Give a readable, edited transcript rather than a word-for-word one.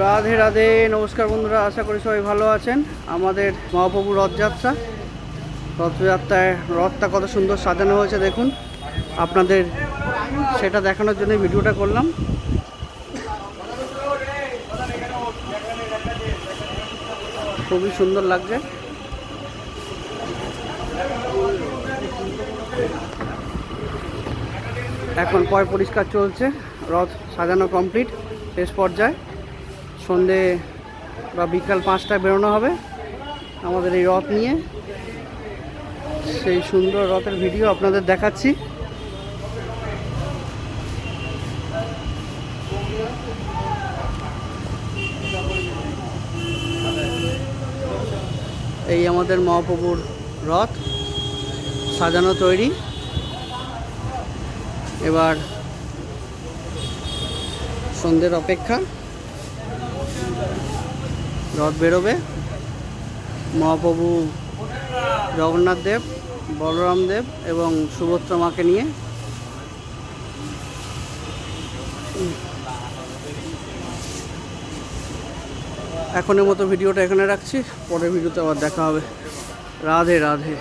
রাধে রাধে, নমস্কার বন্ধুরা, আশা করি সবাই ভালো আছেন। আমাদের মহাপ্রভুর রথযাত্রায় রথটা কত সুন্দর সাজানো হয়েছে দেখুন। আপনাদের সেটা দেখানোর জন্য ভিডিওটা করলাম। খুবই সুন্দর লাগছে। এখন পয় পরিষ্কার চলছে, রথ সাজানো কমপ্লিট, শেষ পর্যায়ে। সন্ধে বা বিকাল 5টায় বেরোনো হবে আমাদের এই রথ নিয়ে। সেই সুন্দর রথের ভিডিও আপনাদের দেখাচ্ছি। এই আমাদের মহাপ্রভুর রথ সাজানো তৈরি। এবার সন্ধ্যের অপেক্ষা, রথ বেরোবে। মহাপ্রভু জগন্নাথ দেব, বলরাম দেব এবং সুভদ্রা মাকে নিয়ে। এখনের মতো ভিডিওটা এখানে রাখছি, পরের ভিডিওতে আবার দেখা হবে। রাধে রাধে।